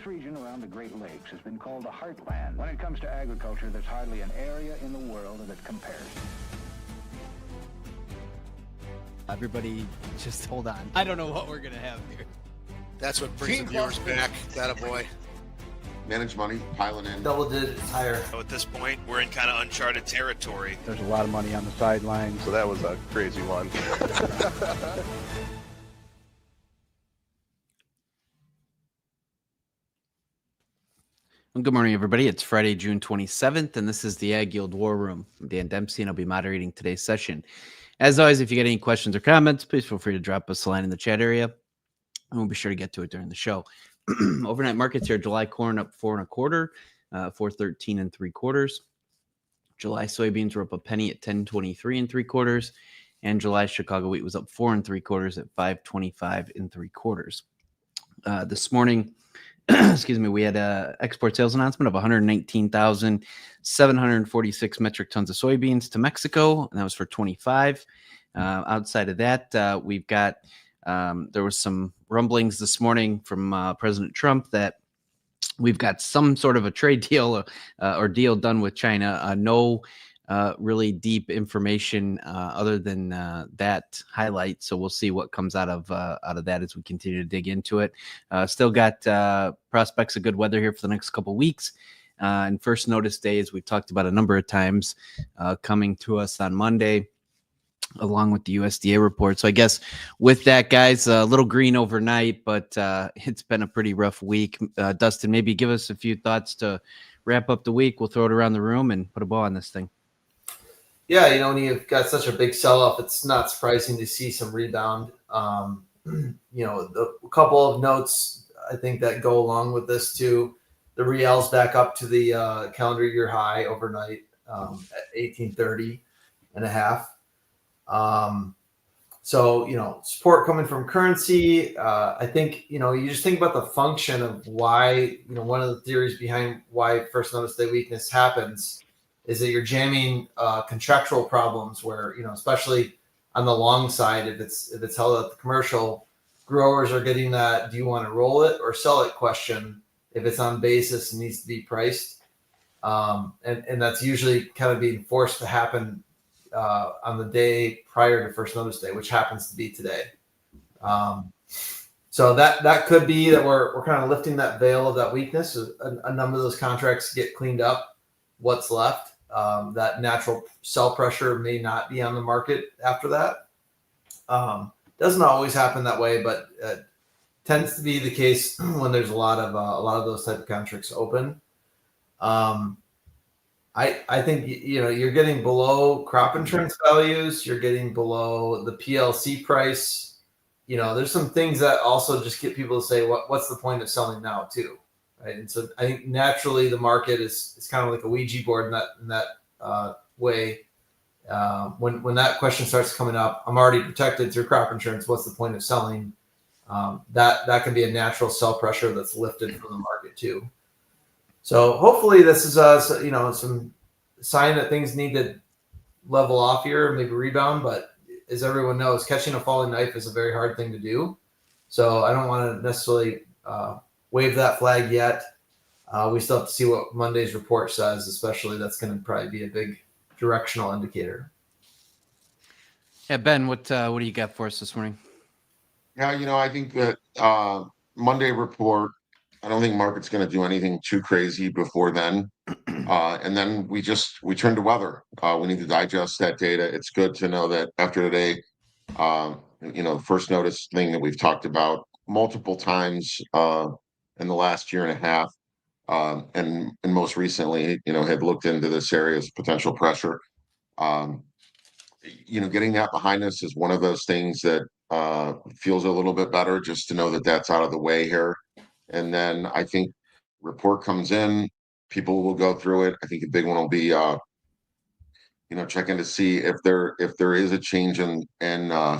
region around the Great Lakes has been called the heartland. When it comes to agriculture, there's hardly an area in the world that compares. Everybody, just hold on. I don't know what we're going to have here. That's what brings the viewers back. That a boy. Manage money, piling in. Double digits higher. So at this point, we're in kind of uncharted territory. There's a lot of money on the sidelines. So that was a crazy one. Well, good morning, everybody. It's Friday, June 27th, and this is the AgYield War Room. I'm Dan Dempsey, and I'll be moderating today's session. As always, if you get any questions or comments, please feel free to drop us a line in the chat area, and we'll be sure to get to it during the show. Overnight markets here: July corn up 4 1/4, 4.13 3/4. July soybeans were up a penny at 10.23 3/4, and July Chicago wheat was up 4 3/4 at 5.25 3/4. This morning, excuse me, we had a export sales announcement of 119,746 metric tons of soybeans to Mexico, and that was for 25. Outside of that, we've got there was some rumblings this morning from President Trump that we've got some sort of a trade deal or deal done with China. No really deep information other than that highlight. So we'll see what comes out of that as we continue to dig into it. Still got prospects of good weather here for the next couple of weeks. And first notice day, as we've talked about a number of times, coming to us on Monday, along with the USDA report. So I guess with that, guys, a little green overnight, but it's been a pretty rough week. Dustin, maybe give us a few thoughts to wrap up the week. We'll throw it around the room and put a bow on this thing. Yeah, you know, when you've got such a big sell-off, it's not surprising to see some rebound. You know, a couple of notes I think that go along with this too. The real's back up to the calendar year high overnight at 1830 and a half. So, you know, support coming from currency. I think, you know, you just think about the function of why, you know, one of the theories behind why first notice day weakness happens is that you're jamming contractual problems where, you know, especially on the long side, if it's held at the commercial, growers are getting that, do you want to roll it or sell it question if it's on basis and needs to be priced. And that's usually kind of being forced to happen on the day prior to first notice day, which happens to be today. So that could be that we're kind of lifting that veil of that weakness. A number of those contracts get cleaned up. What's left? That natural sell pressure may not be on the market after that. Doesn't always happen that way, but tends to be the case when there's a lot of those type of contracts open. I think, you know, you're getting below crop insurance values. You're getting below the PLC price. You know, there's some things that also just get people to say, what's the point of selling now too? Right. And so I think naturally the market is kind of like a Ouija board in that way. When that question starts coming up, I'm already protected through crop insurance. What's the point of selling? That can be a natural sell pressure that's lifted from the market too. So hopefully this is you know, some sign that things need to level off here, maybe rebound. But as everyone knows, catching a falling knife is a very hard thing to do. So I don't want to necessarily wave that flag yet. We still have to see what Monday's report says, especially that's going to probably be a big directional indicator. Yeah, Ben, what do you got for us this morning? Yeah, you know, I think that Monday report, I don't think market's going to do anything too crazy before then. And then we turn to weather. We need to digest that data. It's good to know that after today, you know, the first notice thing that we've talked about multiple times in the last year and a half, and most recently, you know, had looked into this area as potential pressure. You know, getting that behind us is one of those things that feels a little bit better just to know that that's out of the way here. And then I think report comes in, people will go through it. I think a big one will be, you know, checking to see if there is a change in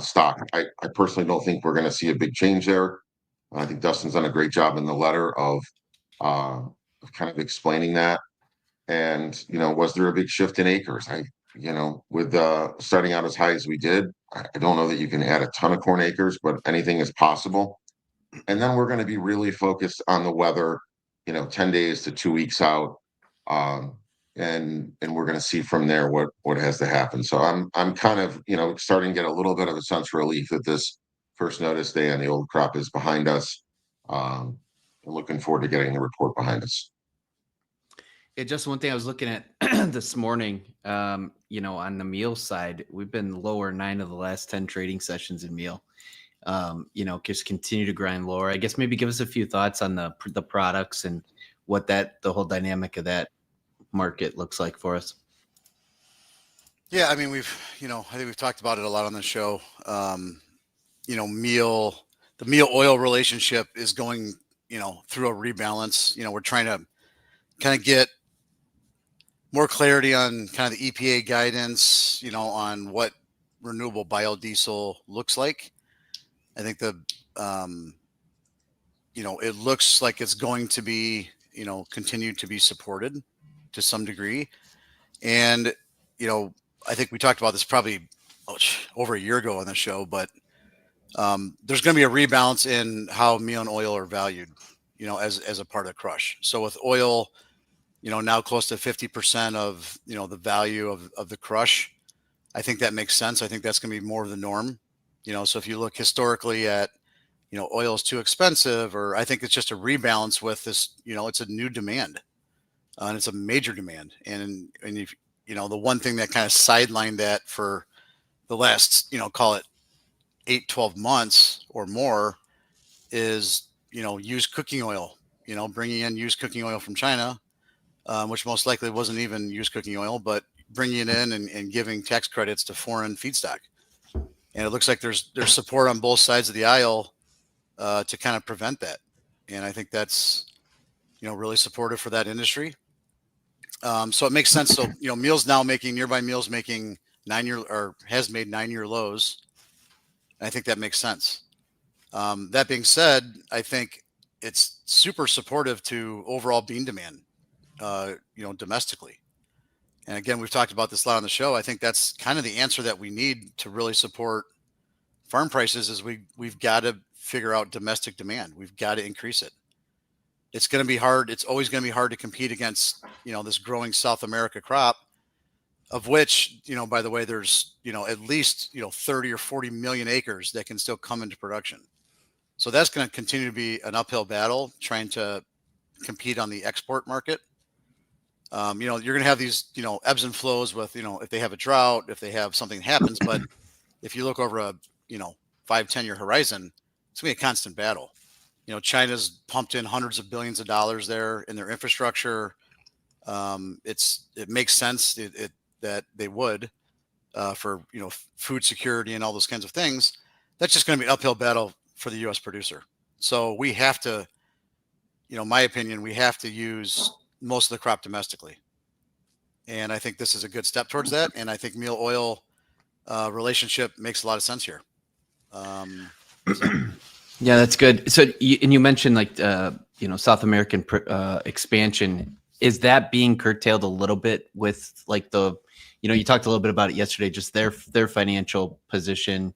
stock. I personally don't think we're going to see a big change there. I think Dustin's done a great job in the letter of kind of explaining that. And, you know, was there a big shift in acres? You know, with starting out as high as we did, I don't know that you can add a ton of corn acres, but anything is possible. And then we're going to be really focused on the weather 10 days to 2 weeks out. And we're going to see from there what has to happen. So I'm kind of, starting to get a little bit of a sense of relief that this first notice day on the old crop is behind us. I'm looking forward to getting the report behind us. Yeah, just one thing I was looking at this morning, on the meal side, we've been lower 9 of the last 10 trading sessions in meal. Just continue to grind lower. I guess maybe give us a few thoughts on the products and what the whole dynamic of that market looks like for us. Yeah, I mean, I think we've talked about it a lot on the show. The meal oil relationship is going, through a rebalance. We're trying to kind of get more clarity on kind of the EPA guidance, on what renewable biodiesel looks like. I think it looks like it's going to be, continue to be supported to some degree. And, I think we talked about this probably over a year ago on the show, but there's going to be a rebalance in how meal and oil are valued, as a part of the crush. So with oil, now close to 50% of, the value of the crush, I think that makes sense. I think that's going to be more of the norm. So if you look historically at, oil is too expensive, or I think it's just a rebalance with this, it's a new demand, and it's a major demand. And if, the one thing that kind of sidelined that for the last, call it 8-12 months or more is, used cooking oil, bringing in used cooking oil from China, which most likely wasn't even used cooking oil, but bringing it in and giving tax credits to foreign feedstock. And it looks like there's support on both sides of the aisle to kind of prevent that. And I think that's, really supportive for that industry. So it makes sense. So, nearby meals making 9-year or has made 9-year lows. And I think that makes sense. That being said, I think it's super supportive to overall bean demand, domestically. And again, we've talked about this a lot on the show. I think that's kind of the answer that we need to really support farm prices is we've got to figure out domestic demand. We've got to increase it. It's going to be hard. It's always going to be hard to compete against, this growing South America crop, of which, by the way, there's, at least, 30 or 40 million acres that can still come into production. So that's going to continue to be an uphill battle trying to compete on the export market. You're going to have these, ebbs and flows with, if they have a drought, if they have something happens. But if you look over a, 5-10 year horizon, it's going to be a constant battle. China's pumped in hundreds of billions of dollars there in their infrastructure. It makes sense that they would for, food security and all those kinds of things. That's just going to be an uphill battle for the U.S. producer. So we have to, my opinion, we have to use most of the crop domestically. And I think this is a good step towards that. And I think meal oil relationship makes a lot of sense here. Yeah, that's good. So, you mentioned South American expansion. Is that being curtailed a little bit with you talked a little bit about it yesterday, just their financial position,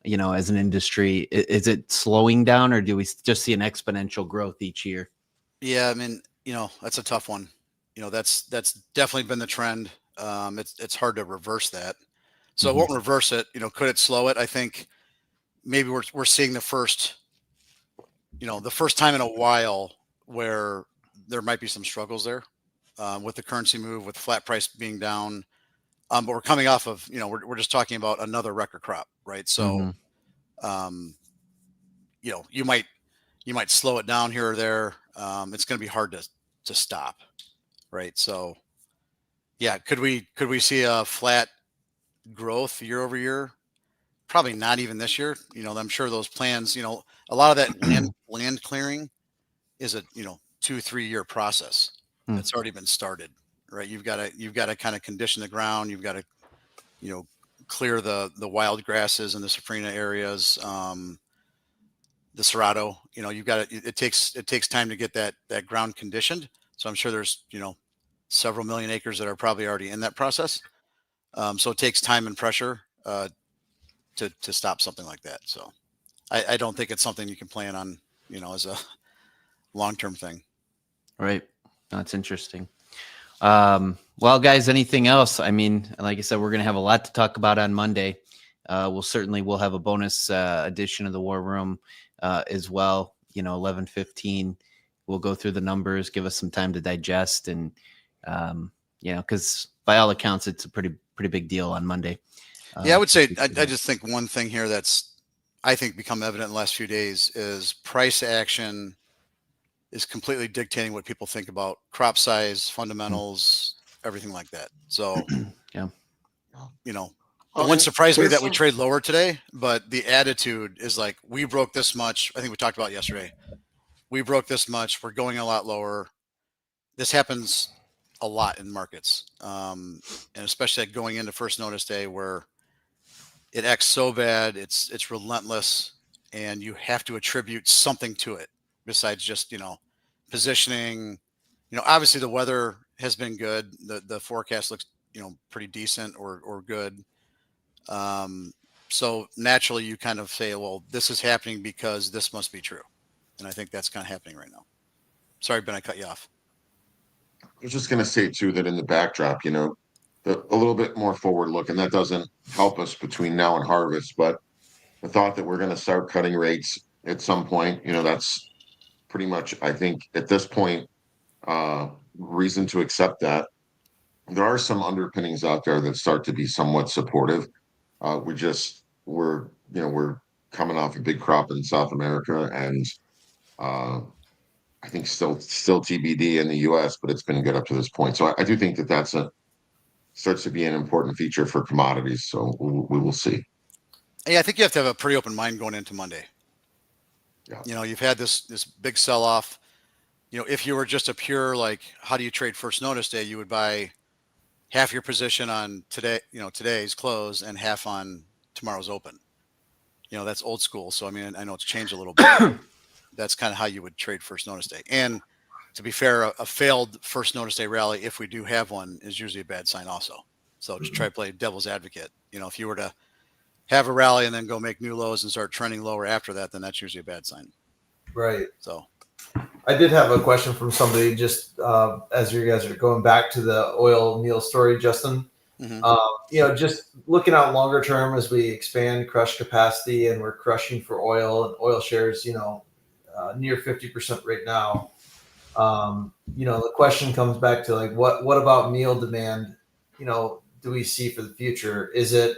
as an industry. Is it slowing down, or do we just see an exponential growth each year? Yeah, I mean, that's a tough one. That's definitely been the trend. It's hard to reverse that. So it won't reverse it. Could it slow it? I think maybe we're seeing the first time in a while where there might be some struggles there with the currency move, with flat price being down. But we're coming off of, we're just talking about another record crop, right? So, you might slow it down here or there. It's going to be hard to stop, right? So, yeah, could we see a flat growth year over year? Probably not even this year. I'm sure those plans, a lot of that land clearing is a 2-3 year process that's already been started, right? You've got to kind of condition the ground. You've got to clear the wild grasses in the safrinha areas, the cerrado. It takes time to get that ground conditioned. So I'm sure there's several million acres that are probably already in that process. So it takes time and pressure to stop something like that. So I don't think it's something you can plan on, as a long-term thing. Right. That's interesting. Well, guys, anything else? I mean, like I said, we're going to have a lot to talk about on Monday. We'll have a bonus edition of the War Room as well. 11:15. We'll go through the numbers, give us some time to digest, and because by all accounts, it's a pretty big deal on Monday. Yeah, I would say I just think one thing here that's I think become evident in the last few days is price action is completely dictating what people think about crop size, fundamentals, everything like that. So, yeah, it wouldn't surprise me that we trade lower today, but the attitude is like, we broke this much. I think we talked about it yesterday. We broke this much. We're going a lot lower. This happens a lot in markets. And especially going into first notice day where it acts so bad, it's relentless, and you have to attribute something to it besides just, positioning. Obviously the weather has been good. The forecast looks, pretty decent or good. So naturally you kind of say, well, this is happening because this must be true. And I think that's kind of happening right now. Sorry, Ben, I cut you off. I was just going to say too that in the backdrop, a little bit more forward look, and that doesn't help us between now and harvest, but the thought that we're going to start cutting rates at some point, that's pretty much, I think at this point, reason to accept that. There are some underpinnings out there that start to be somewhat supportive. We're coming off a big crop in South America, and I think still TBD in the US, but it's been good up to this point. So I do think that starts to be an important feature for commodities. So we will see. Yeah, I think you have to have a pretty open mind going into Monday. Yeah. You've had this big sell off. If you were just a pure, like, how do you trade first notice day, you would buy half your position on today's close and half on tomorrow's open. That's old school. So, I mean, I know it's changed a little bit. That's kind of how you would trade first notice day. And to be fair, a failed first notice day rally, if we do have one, is usually a bad sign also. So just try to play devil's advocate. If you were to have a rally and then go make new lows and start trending lower after that, then that's usually a bad sign. Right. So I did have a question from somebody just as you guys are going back to the oil meal story, Justin. Mm-hmm. Just looking out longer term as we expand crush capacity and we're crushing for oil and oil shares, near 50% right now. The question comes back to like, what about meal demand? Do we see for the future? Is it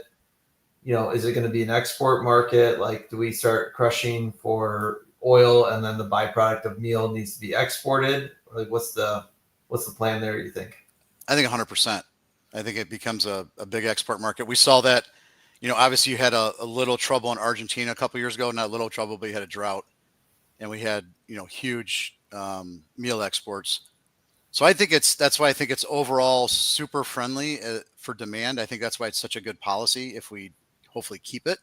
going to be an export market? Like, do we start crushing for oil and then the byproduct of meal needs to be exported? Like, what's the plan there, you think? I think 100%. I think it becomes a big export market. We saw that, obviously you had a little trouble in Argentina a couple of years ago, not little trouble, but you had a drought, and we had, huge meal exports. So that's why I think it's overall super friendly for demand. I think that's why it's such a good policy if we hopefully keep it,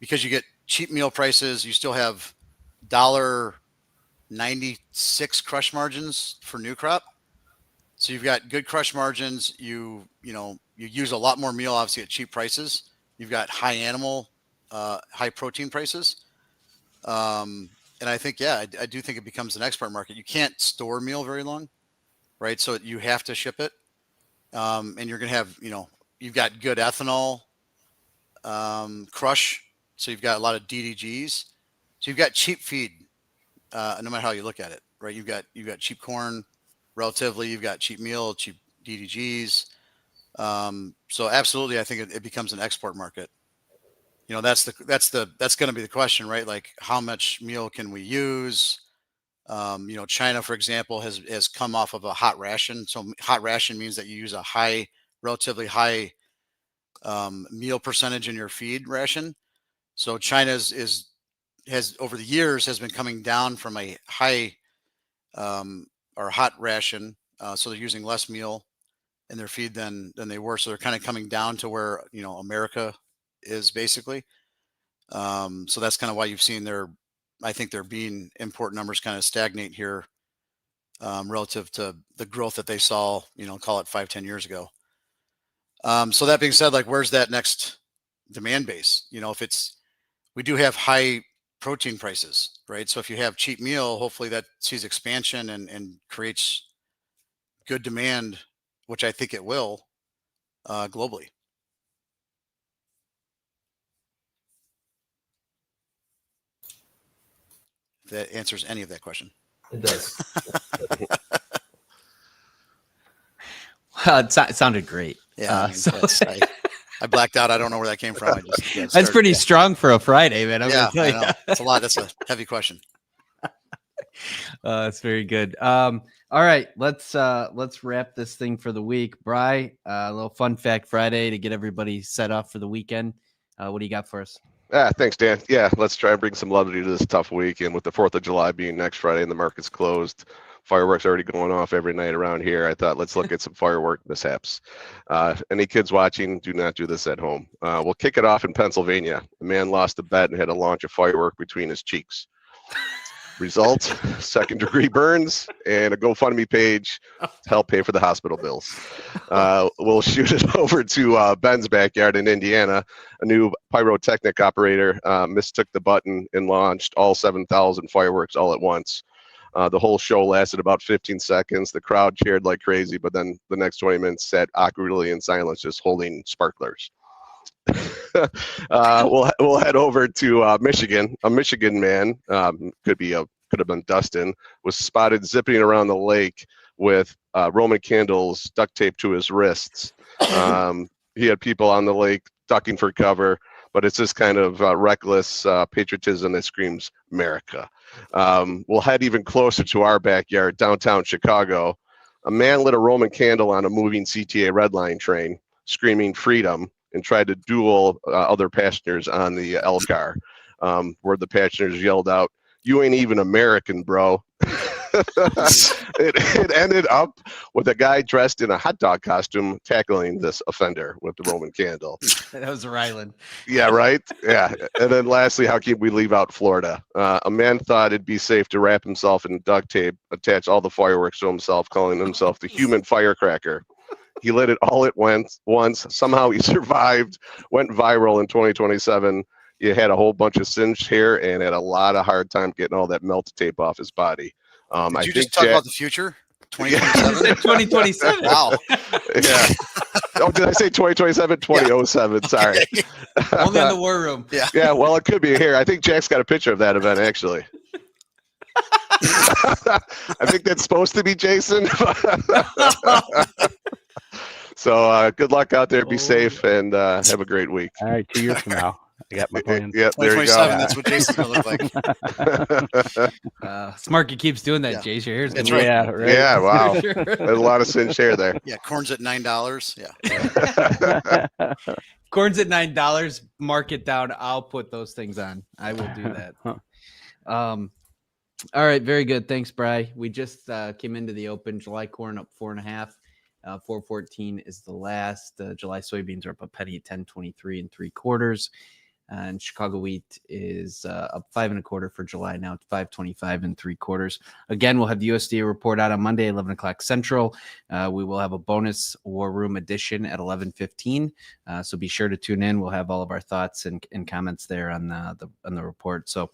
because you get cheap meal prices. You still have $1.96 crush margins for new crop. So you've got good crush margins. You use a lot more meal, obviously, at cheap prices. You've got high animal, high protein prices. And I think, I do think it becomes an export market. You can't store meal very long, right? So you have to ship it. And you're going to have, you've got good ethanol crush. So you've got a lot of DDGs. So you've got cheap feed, no matter how you look at it, right? You've got cheap corn. Relatively, you've got cheap meal, cheap DDGs. So absolutely, I think it becomes an export market. That's going to be the question, right? Like, how much meal can we use? China, for example, has come off of a hot ration. So hot ration means that you use a relatively high meal percentage in your feed ration. So China has over the years has been coming down from a high or hot ration, so they're using less meal in their feed than they were. So they're kind of coming down to where America is basically. So that's kind of why you've seen I think their bean import numbers kind of stagnate here relative to the growth that they saw, call it 5-10 years ago. So that being said, like, where's that next demand base? If we do have high protein prices, right? So if you have cheap meal, hopefully that sees expansion and creates good demand, which I think it will globally. If that answers any of that question. It does. It sounded great. Yeah, I blacked out. I don't know where that came from. I just That's pretty strong for a Friday, man. I'm gonna tell you. I know. That's a lot. That's a heavy question. That's very good. All right, let's wrap this thing for the week. Bri, a little fun fact Friday to get everybody set up for the weekend. What do you got for us? Thanks, Dan. Yeah, let's try and bring some levity to this tough week. And with the 4th of July being next Friday and the market's closed, fireworks already going off every night around here, I thought let's look at some firework mishaps. Any kids watching, do not do this at home. We'll kick it off in Pennsylvania. A man lost a bet and had to launch a firework between his cheeks. Result, 2nd-degree burns and a GoFundMe page to help pay for the hospital bills. We'll shoot it over to Ben's backyard in Indiana. A new pyrotechnic operator mistook the button and launched all 7,000 fireworks all at once. The whole show lasted about 15 seconds. The crowd cheered like crazy, but then the next 20 minutes sat awkwardly in silence, just holding sparklers. We'll head over to Michigan. A Michigan man, could have been Dustin, was spotted zipping around the lake with Roman candles duct taped to his wrists. He had people on the lake ducking for cover, but it's this kind of reckless patriotism that screams America. We'll head even closer to our backyard, downtown Chicago. A man lit a Roman candle on a moving CTA Red Line train, screaming freedom, and tried to duel other passengers on the L car, where the passengers yelled out, "You ain't even American, bro." It ended up with a guy dressed in a hot dog costume tackling this offender with the Roman candle. That was Ryland. Yeah, right? Yeah. And then lastly, how can we leave out Florida? A man thought it'd be safe to wrap himself in duct tape, attach all the fireworks to himself, calling himself the human firecracker. He lit it all at once. Somehow he survived, went viral in 2027. He had a whole bunch of singed hair and had a lot of hard time getting all that melted tape off his body. Did you just talk about the future? 2027? 2027. Wow. Yeah. Oh, did I say 2027? 2007. Sorry. Only on the War Room. Yeah. Yeah, well, it could be here. I think Jack's got a picture of that event, actually. I think that's supposed to be Jason. So good luck out there. Be safe and have a great week. All right, 2 years from now, I got my plan. Yeah, there you go. That's what Jason's going to look like. Smart keeps doing that, Jace. Your hair's That's gonna right. Yeah, right. Yeah, wow. Sure. There's a lot of singed hair there. Yeah, corn's at $9. Yeah. Corn's at $9. Mark it down. I'll put those things on. I will do that. All right, very good. Thanks, Bri. We just came into the open. July corn up 4.5. 414 is the last. July soybeans are up a penny at 10.23 3/4. And Chicago wheat is up 5 1/4 for July. Now it's 5.25 3/4. Again, we'll have the USDA report out on Monday, 11 o'clock Central. We will have a bonus War Room edition at 11:15. So be sure to tune in. We'll have all of our thoughts and comments there on the report. So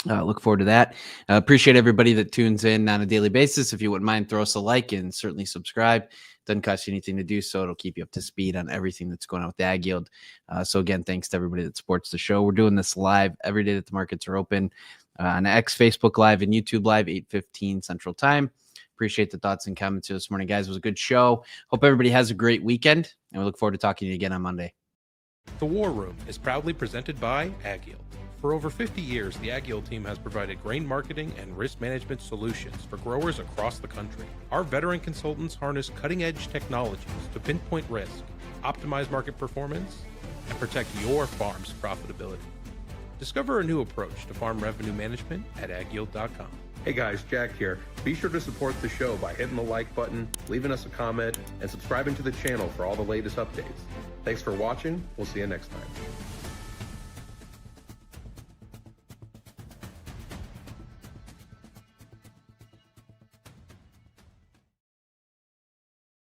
look forward to that. Appreciate everybody that tunes in on a daily basis. If you wouldn't mind, throw us a like and certainly subscribe. Doesn't cost you anything to do so. It'll keep you up to speed on everything that's going on with the AgYield. So again, thanks to everybody that supports the show. We're doing this live every day that the markets are open on X, Facebook Live, and YouTube Live, 8:15 Central Time. Appreciate the thoughts and comments here this morning, guys. It was a good show. Hope everybody has a great weekend, and we look forward to talking to you again on Monday. The War Room is proudly presented by AgYield. For over 50 years, the AgYield team has provided grain marketing and risk management solutions for growers across the country. Our veteran consultants harness cutting-edge technologies to pinpoint risk, optimize market performance, and protect your farm's profitability. Discover a new approach to farm revenue management at agyield.com. Hey guys, Jack here. Be sure to support the show by hitting the like button, leaving us a comment, and subscribing to the channel for all the latest updates. Thanks for watching. We'll see you next time.